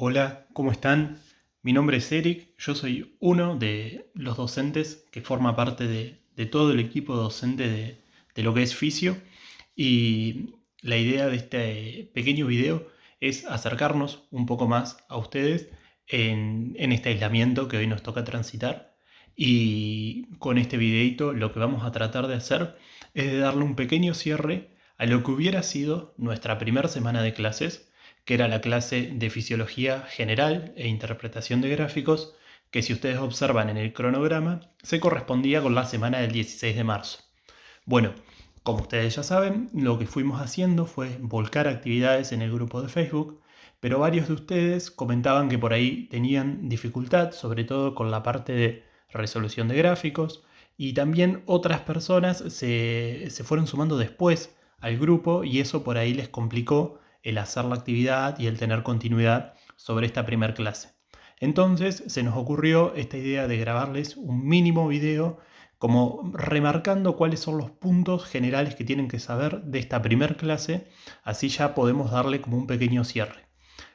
Hola, ¿cómo están? Mi nombre es Eric, yo soy uno de los docentes que forma parte de todo el equipo docente de lo que es Fisio y la idea de este pequeño video es acercarnos un poco más a ustedes en este aislamiento que hoy nos toca transitar y con este videito lo que vamos a tratar de hacer es de darle un pequeño cierre a lo que hubiera sido nuestra primera semana de clases, que era la clase de Fisiología General e Interpretación de Gráficos, que si ustedes observan en el cronograma, se correspondía con la semana del 16 de marzo. Bueno, como ustedes ya saben, lo que fuimos haciendo fue volcar actividades en el grupo de Facebook, pero varios de ustedes comentaban que por ahí tenían dificultad, sobre todo con la parte de resolución de gráficos, y también otras personas se fueron sumando después al grupo y eso por ahí les complicó el hacer la actividad y el tener continuidad sobre esta primer clase. Entonces se nos ocurrió esta idea de grabarles un mínimo video como remarcando cuáles son los puntos generales que tienen que saber de esta primer clase, así ya podemos darle como un pequeño cierre.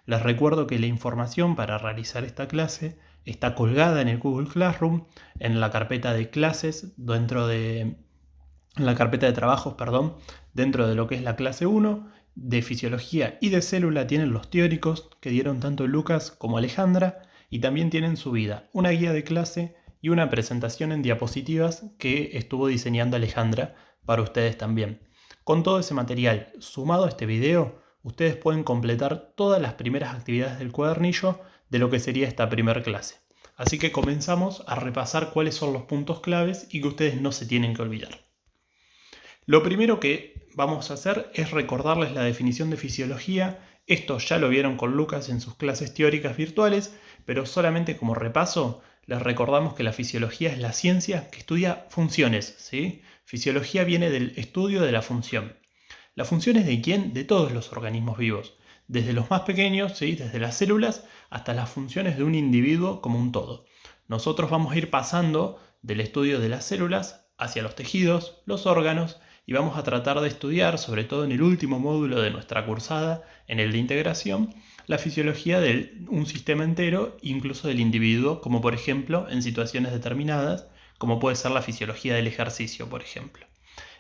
Les recuerdo que la información para realizar esta clase está colgada en el Google Classroom, en la carpeta de clases, en la carpeta de trabajos, perdón, dentro de lo que es la clase 1, de fisiología y de célula tienen los teóricos que dieron tanto Lucas como Alejandra y también tienen subida una guía de clase y una presentación en diapositivas que estuvo diseñando Alejandra para ustedes también. Con todo ese material sumado a este video, ustedes pueden completar todas las primeras actividades del cuadernillo de lo que sería esta primera clase. Así que comenzamos a repasar cuáles son los puntos claves y que ustedes no se tienen que olvidar. Lo primero que vamos a hacer es recordarles la definición de fisiología. Esto ya lo vieron con Lucas en sus clases teóricas virtuales, pero solamente como repaso les recordamos que la fisiología es la ciencia que estudia funciones, ¿sí? Fisiología viene del estudio de la función. ¿La función es de quién? De todos los organismos vivos, desde los más pequeños, ¿sí? Desde las células hasta las funciones de un individuo como un todo. Nosotros vamos a ir pasando del estudio de las células hacia los tejidos, los órganos, y vamos a tratar de estudiar, sobre todo en el último módulo de nuestra cursada, en el de integración, la fisiología de un sistema entero, incluso del individuo, como por ejemplo en situaciones determinadas, como puede ser la fisiología del ejercicio, por ejemplo.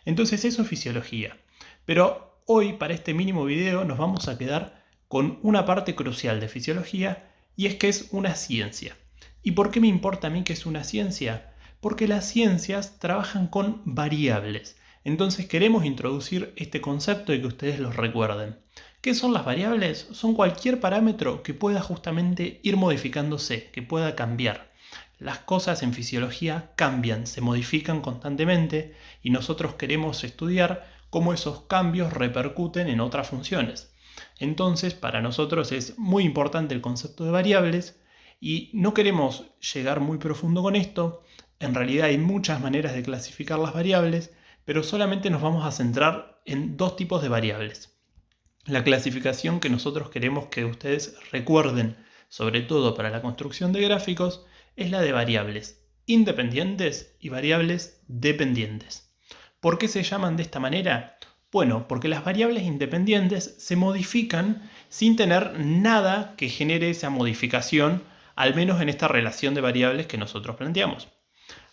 Entonces eso es fisiología. Pero hoy, para este mínimo video, nos vamos a quedar con una parte crucial de fisiología, y es que es una ciencia. ¿Y por qué me importa a mí que es una ciencia? Porque las ciencias trabajan con variables. Entonces queremos introducir este concepto y que ustedes lo recuerden. ¿Qué son las variables? Son cualquier parámetro que pueda justamente ir modificándose, que pueda cambiar. Las cosas en fisiología cambian, se modifican constantemente y nosotros queremos estudiar cómo esos cambios repercuten en otras funciones. Entonces, para nosotros es muy importante el concepto de variables y no queremos llegar muy profundo con esto. En realidad hay muchas maneras de clasificar las variables, pero solamente nos vamos a centrar en dos tipos de variables. La clasificación que nosotros queremos que ustedes recuerden, sobre todo para la construcción de gráficos, es la de variables independientes y variables dependientes. ¿Por qué se llaman de esta manera? Bueno, porque las variables independientes se modifican sin tener nada que genere esa modificación, al menos en esta relación de variables que nosotros planteamos.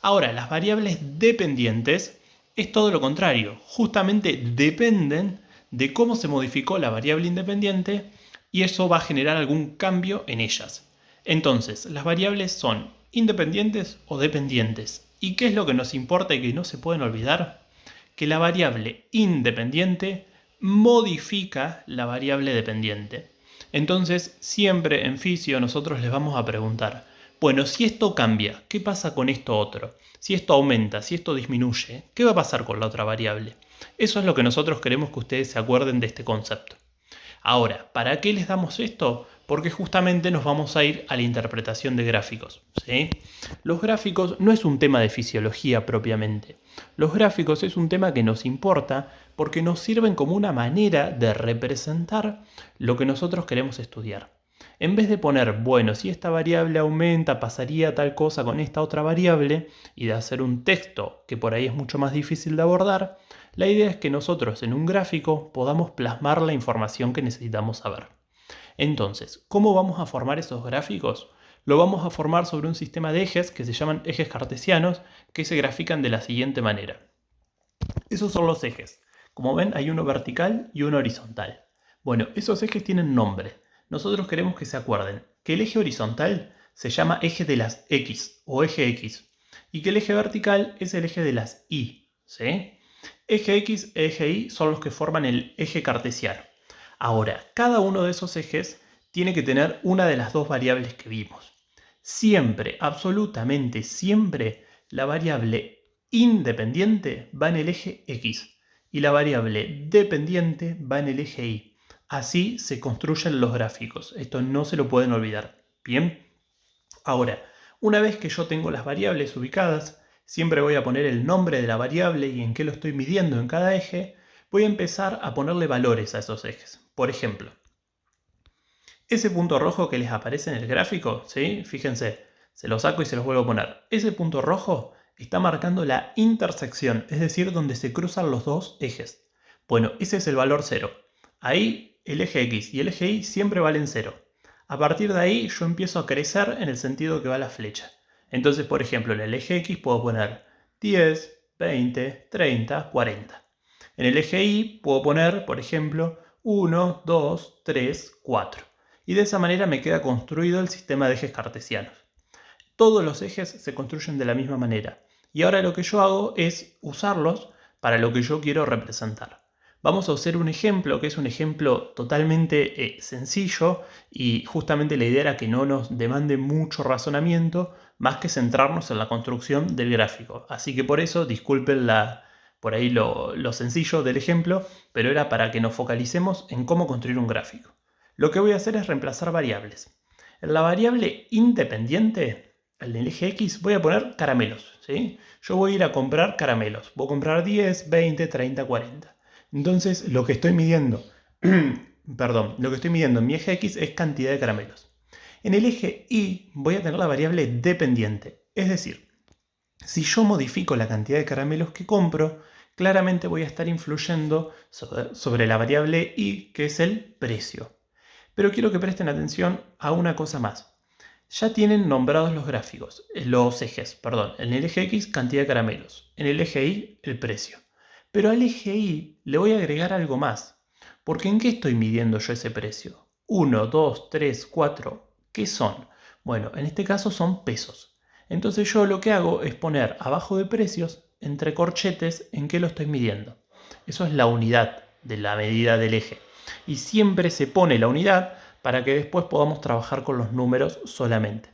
Ahora, las variables dependientes es todo lo contrario, justamente dependen de cómo se modificó la variable independiente y eso va a generar algún cambio en ellas. Entonces, las variables son independientes o dependientes. ¿Y qué es lo que nos importa y que no se pueden olvidar? Que la variable independiente modifica la variable dependiente. Entonces, siempre en fisio nosotros les vamos a preguntar, bueno, si esto cambia, ¿qué pasa con esto otro? Si esto aumenta, si esto disminuye, ¿qué va a pasar con la otra variable? Eso es lo que nosotros queremos que ustedes se acuerden de este concepto. Ahora, ¿para qué les damos esto? Porque justamente nos vamos a ir a la interpretación de gráficos, ¿sí? Los gráficos no es un tema de fisiología propiamente. Los gráficos es un tema que nos importa porque nos sirven como una manera de representar lo que nosotros queremos estudiar. En vez de poner, bueno, si esta variable aumenta, pasaría tal cosa con esta otra variable, y de hacer un texto que por ahí es mucho más difícil de abordar, la idea es que nosotros en un gráfico podamos plasmar la información que necesitamos saber. Entonces, ¿cómo vamos a formar esos gráficos? Lo vamos a formar sobre un sistema de ejes que se llaman ejes cartesianos, que se grafican de la siguiente manera. Esos son los ejes. Como ven, hay uno vertical y uno horizontal. Bueno, esos ejes tienen nombre. Nosotros queremos que se acuerden que el eje horizontal se llama eje de las X o eje X y que el eje vertical es el eje de las Y, ¿sí? Eje X e eje Y son los que forman el eje cartesiano. Ahora, cada uno de esos ejes tiene que tener una de las dos variables que vimos. Siempre, absolutamente siempre, la variable independiente va en el eje X y la variable dependiente va en el eje Y. Así se construyen los gráficos. Esto no se lo pueden olvidar. Bien. Ahora, una vez que yo tengo las variables ubicadas, siempre voy a poner el nombre de la variable y en qué lo estoy midiendo en cada eje. Voy a empezar a ponerle valores a esos ejes. Por ejemplo, ese punto rojo que les aparece en el gráfico, ¿sí? Fíjense, se lo saco y se los vuelvo a poner. Ese punto rojo está marcando la intersección, es decir, donde se cruzan los dos ejes. Bueno, ese es el valor 0. Ahí el eje X y el eje Y siempre valen 0. A partir de ahí yo empiezo a crecer en el sentido que va la flecha. Entonces, por ejemplo, en el eje X puedo poner 10, 20, 30, 40. En el eje Y puedo poner, por ejemplo, 1, 2, 3, 4. Y de esa manera me queda construido el sistema de ejes cartesianos. Todos los ejes se construyen de la misma manera. Y ahora lo que yo hago es usarlos para lo que yo quiero representar. Vamos a hacer un ejemplo que es un ejemplo totalmente sencillo y justamente la idea era que no nos demande mucho razonamiento más que centrarnos en la construcción del gráfico. Así que por eso disculpen por ahí lo sencillo del ejemplo, pero era para que nos focalicemos en cómo construir un gráfico. Lo que voy a hacer es reemplazar variables. En la variable independiente, en el eje X, voy a poner caramelos, ¿sí? Yo voy a ir a comprar caramelos. Voy a comprar 10, 20, 30, 40. Entonces, lo que estoy midiendo, lo que estoy midiendo en mi eje X es cantidad de caramelos. En el eje Y voy a tener la variable dependiente. Es decir, si yo modifico la cantidad de caramelos que compro, claramente voy a estar influyendo sobre la variable Y, que es el precio. Pero quiero que presten atención a una cosa más. Ya tienen nombrados los gráficos, los ejes, perdón. En el eje X, cantidad de caramelos. En el eje Y, el precio. Pero al eje Y le voy a agregar algo más. Porque ¿en qué estoy midiendo yo ese precio? 1, 2, 3, 4. ¿Qué son? Bueno, en este caso son pesos. Entonces yo lo que hago es poner abajo de precios, entre corchetes, en qué lo estoy midiendo. Eso es la unidad de la medida del eje. Y siempre se pone la unidad para que después podamos trabajar con los números solamente.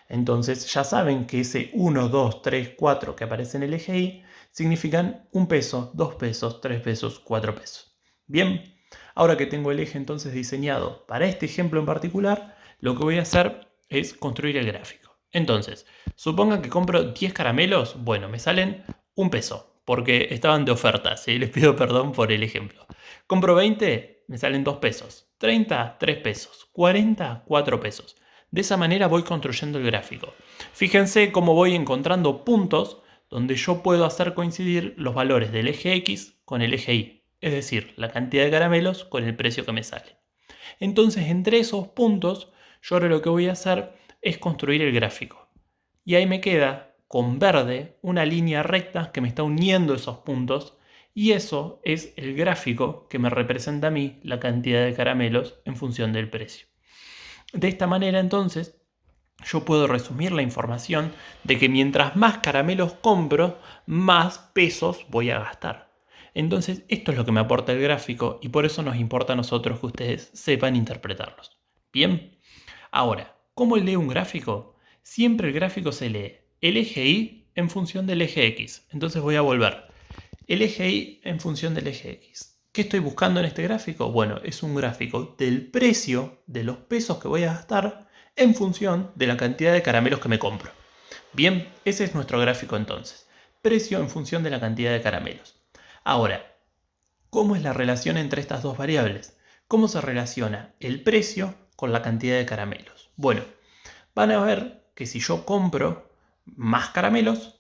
Entonces ya saben que ese 1, 2, 3, 4 que aparece en el eje Y significan 1 peso, 2 pesos, 3 pesos, 4 pesos. Bien, ahora que tengo el eje entonces diseñado para este ejemplo en particular, lo que voy a hacer es construir el gráfico. Entonces, supongan que compro 10 caramelos, bueno, me salen 1 peso, porque estaban de oferta, ¿sí? Les pido perdón por el ejemplo. Compro 20, me salen 2 pesos. 30, 3 pesos. 40, 4 pesos. De esa manera voy construyendo el gráfico. Fíjense cómo voy encontrando puntos donde yo puedo hacer coincidir los valores del eje X con el eje Y, es decir, la cantidad de caramelos con el precio que me sale. Entonces, entre esos puntos, yo ahora lo que voy a hacer es construir el gráfico. Y ahí me queda con verde una línea recta que me está uniendo esos puntos y eso es el gráfico que me representa a mí la cantidad de caramelos en función del precio. De esta manera entonces yo puedo resumir la información de que mientras más caramelos compro, más pesos voy a gastar. Entonces esto es lo que me aporta el gráfico y por eso nos importa a nosotros que ustedes sepan interpretarlos. Bien, ahora, ¿cómo leo un gráfico? Siempre el gráfico se lee el eje Y en función del eje X. Entonces voy a volver. El eje Y en función del eje X. ¿Qué estoy buscando en este gráfico? Bueno, es un gráfico del precio de los pesos que voy a gastar en función de la cantidad de caramelos que me compro. Bien, ese es nuestro gráfico entonces. Precio en función de la cantidad de caramelos. Ahora, ¿cómo es la relación entre estas dos variables? ¿Cómo se relaciona el precio con la cantidad de caramelos? Bueno, van a ver que si yo compro más caramelos,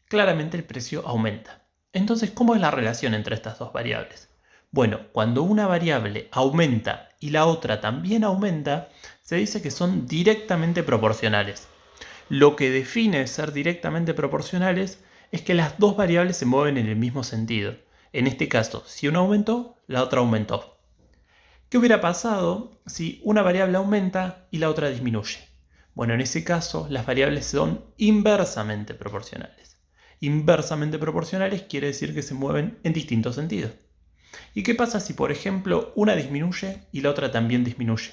claramente el precio aumenta. Entonces, ¿cómo es la relación entre estas dos variables? Bueno, cuando una variable aumenta y la otra también aumenta, se dice que son directamente proporcionales. Lo que define ser directamente proporcionales es que las dos variables se mueven en el mismo sentido. En este caso, si una aumentó, la otra aumentó. ¿Qué hubiera pasado si una variable aumenta y la otra disminuye? Bueno, en ese caso, las variables son inversamente proporcionales. Inversamente proporcionales quiere decir que se mueven en distintos sentidos. ¿Y qué pasa si, por ejemplo, una disminuye y la otra también disminuye?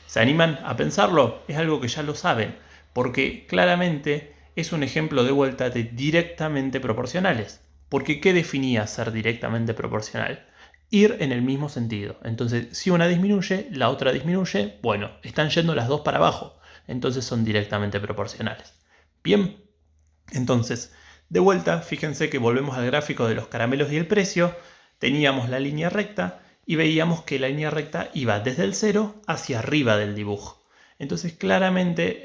¿Se animan a pensarlo? Es algo que ya lo saben, porque claramente es un ejemplo de vuelta de directamente proporcionales. Porque ¿qué definía ser directamente proporcional? Ir en el mismo sentido. Entonces, si una disminuye, la otra disminuye, bueno, están yendo las dos para abajo. Entonces son directamente proporcionales. Bien, entonces, de vuelta, fíjense que volvemos al gráfico de los caramelos y el precio. Teníamos la línea recta y veíamos que la línea recta iba desde el 0 hacia arriba del dibujo. Entonces claramente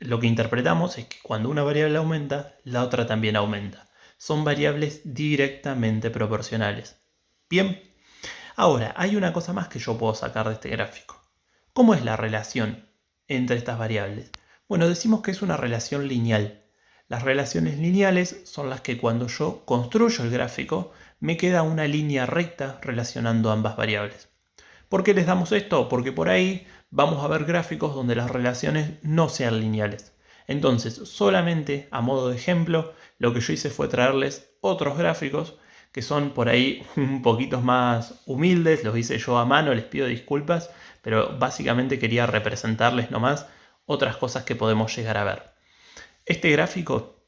lo que interpretamos es que cuando una variable aumenta, la otra también aumenta. Son variables directamente proporcionales. Bien, ahora hay una cosa más que yo puedo sacar de este gráfico. ¿Cómo es la relación entre estas variables? Bueno, decimos que es una relación lineal. Las relaciones lineales son las que cuando yo construyo el gráfico me queda una línea recta relacionando ambas variables. ¿Por qué les damos esto? Porque por ahí vamos a ver gráficos donde las relaciones no sean lineales. Entonces, solamente a modo de ejemplo, lo que yo hice fue traerles otros gráficos que son por ahí un poquito más humildes, los hice yo a mano, les pido disculpas, pero básicamente quería representarles nomás otras cosas que podemos llegar a ver. Este gráfico,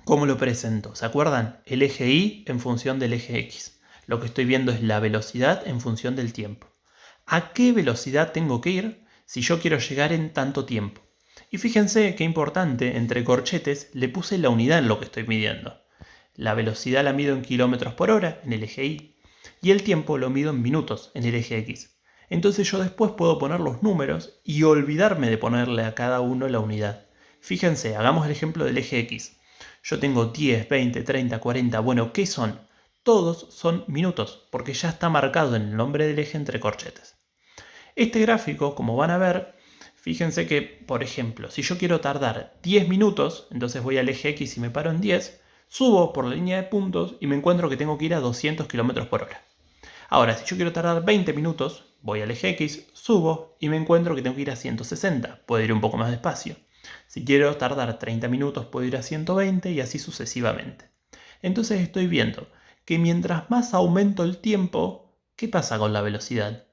¿cómo lo presento? ¿Se acuerdan? El eje Y en función del eje X. Lo que estoy viendo es la velocidad en función del tiempo. ¿A qué velocidad tengo que ir si yo quiero llegar en tanto tiempo? Y fíjense qué importante, entre corchetes le puse la unidad en lo que estoy midiendo. La velocidad la mido en kilómetros por hora en el eje Y y el tiempo lo mido en minutos en el eje X. Entonces yo después puedo poner los números y olvidarme de ponerle a cada uno la unidad. Fíjense, hagamos el ejemplo del eje X. Yo tengo 10, 20, 30, 40, bueno, ¿qué son? Todos son minutos, porque ya está marcado en el nombre del eje entre corchetes. Este gráfico, como van a ver, fíjense que, por ejemplo, si yo quiero tardar 10 minutos, entonces voy al eje X y me paro en 10, subo por la línea de puntos y me encuentro que tengo que ir a 200 km por hora. Ahora, si yo quiero tardar 20 minutos, voy al eje X, subo y me encuentro que tengo que ir a 160. Puedo ir un poco más despacio. Si quiero tardar 30 minutos, puedo ir a 120 y así sucesivamente. Entonces estoy viendo que mientras más aumento el tiempo, ¿qué pasa con la velocidad?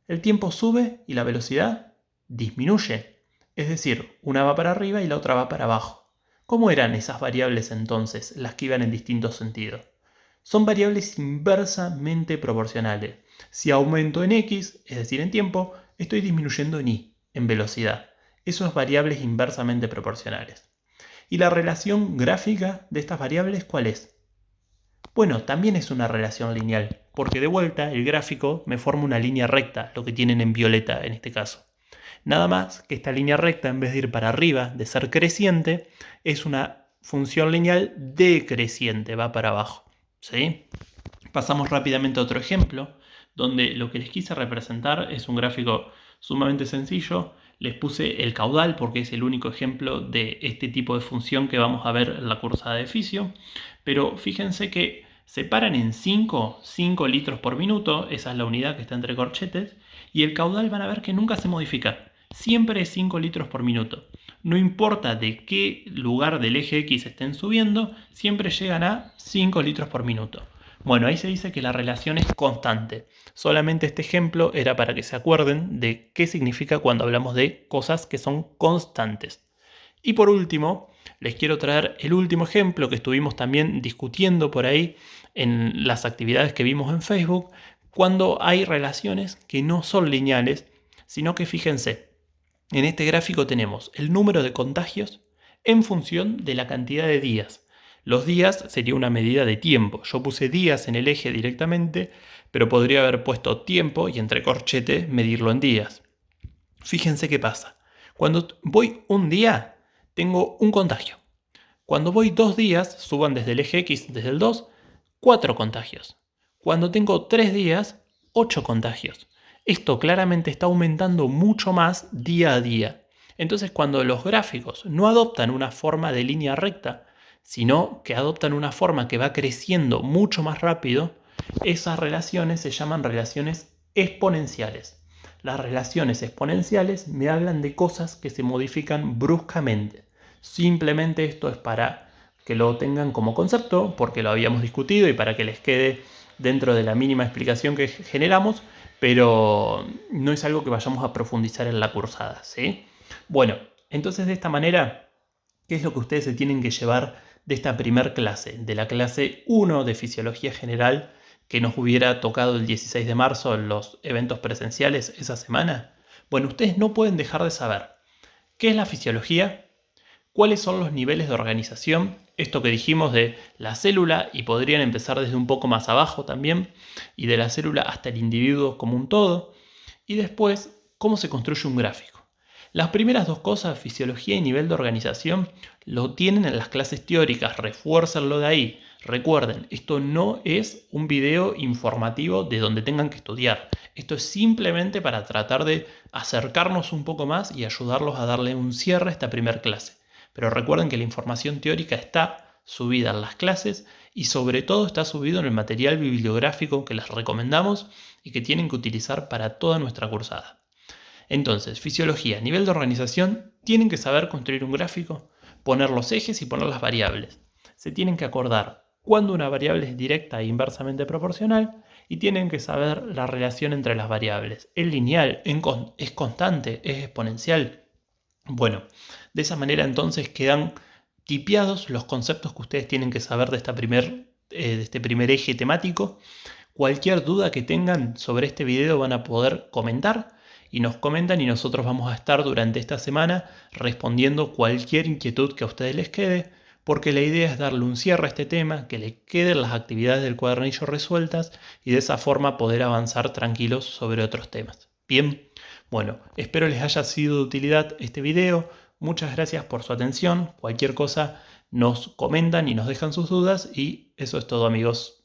El tiempo sube y la velocidad disminuye. Es decir, una va para arriba y la otra va para abajo. ¿Cómo eran esas variables entonces, las que iban en distintos sentidos? Son variables inversamente proporcionales. Si aumento en x, es decir, en tiempo, estoy disminuyendo en y, en velocidad. Eso es variables inversamente proporcionales. ¿Y la relación gráfica de estas variables cuál es? Bueno, también es una relación lineal, porque de vuelta el gráfico me forma una línea recta, lo que tienen en violeta en este caso. Nada más que esta línea recta, en vez de ir para arriba, de ser creciente, es una función lineal decreciente, va para abajo. ¿Sí? Pasamos rápidamente a otro ejemplo, donde lo que les quise representar es un gráfico sumamente sencillo. Les puse el caudal porque es el único ejemplo de este tipo de función que vamos a ver en la cursada de fisio. Pero fíjense que se paran en 5 litros por minuto, esa es la unidad que está entre corchetes, y el caudal van a ver que nunca se modifica, siempre es 5 litros por minuto. No importa de qué lugar del eje X estén subiendo, siempre llegan a 5 litros por minuto. Bueno, ahí se dice que la relación es constante. Solamente este ejemplo era para que se acuerden de qué significa cuando hablamos de cosas que son constantes. Y por último, les quiero traer el último ejemplo que estuvimos también discutiendo por ahí en las actividades que vimos en Facebook, cuando hay relaciones que no son lineales, sino que fíjense, en este gráfico tenemos el número de contagios en función de la cantidad de días. Los días sería una medida de tiempo. Yo puse días en el eje directamente, pero podría haber puesto tiempo y entre corchetes medirlo en días. Fíjense qué pasa. Cuando voy un día, tengo un contagio. Cuando voy 2 días, suban desde el eje X, desde el 2, 4 contagios. Cuando tengo 3 días, 8 contagios. Esto claramente está aumentando mucho más día a día. Entonces, cuando los gráficos no adoptan una forma de línea recta, sino que adoptan una forma que va creciendo mucho más rápido, esas relaciones se llaman relaciones exponenciales. Las relaciones exponenciales me hablan de cosas que se modifican bruscamente. Simplemente esto es para que lo tengan como concepto, porque lo habíamos discutido y para que les quede dentro de la mínima explicación que generamos, pero no es algo que vayamos a profundizar en la cursada, ¿sí? Bueno, entonces de esta manera, ¿qué es lo que ustedes se tienen que llevar de esta primer clase? De la clase 1 de Fisiología General que nos hubiera tocado el 16 de marzo en los eventos presenciales esa semana. Bueno, ustedes no pueden dejar de saber qué es la fisiología, cuáles son los niveles de organización, esto que dijimos de la célula, y podrían empezar desde un poco más abajo también, y de la célula hasta el individuo como un todo, y después cómo se construye un gráfico. Las primeras dos cosas, fisiología y nivel de organización, lo tienen en las clases teóricas, refuércenlo de ahí. Recuerden, esto no es un video informativo de donde tengan que estudiar. Esto es simplemente para tratar de acercarnos un poco más y ayudarlos a darle un cierre a esta primera clase. Pero recuerden que la información teórica está subida en las clases y sobre todo está subido en el material bibliográfico que les recomendamos y que tienen que utilizar para toda nuestra cursada. Entonces, fisiología, nivel de organización, tienen que saber construir un gráfico, poner los ejes y poner las variables. Se tienen que acordar cuándo una variable es directa e inversamente proporcional y tienen que saber la relación entre las variables. ¿Es lineal? ¿Es constante? ¿Es exponencial? Bueno, de esa manera entonces quedan tipiados los conceptos que ustedes tienen que saber de este primer eje temático. Cualquier duda que tengan sobre este video van a poder comentar y nos comentan y nosotros vamos a estar durante esta semana respondiendo cualquier inquietud que a ustedes les quede, porque la idea es darle un cierre a este tema, que le queden las actividades del cuadernillo resueltas y de esa forma poder avanzar tranquilos sobre otros temas. Bien, bueno, espero les haya sido de utilidad este video. Muchas gracias por su atención. Cualquier cosa nos comentan y nos dejan sus dudas y eso es todo, amigos.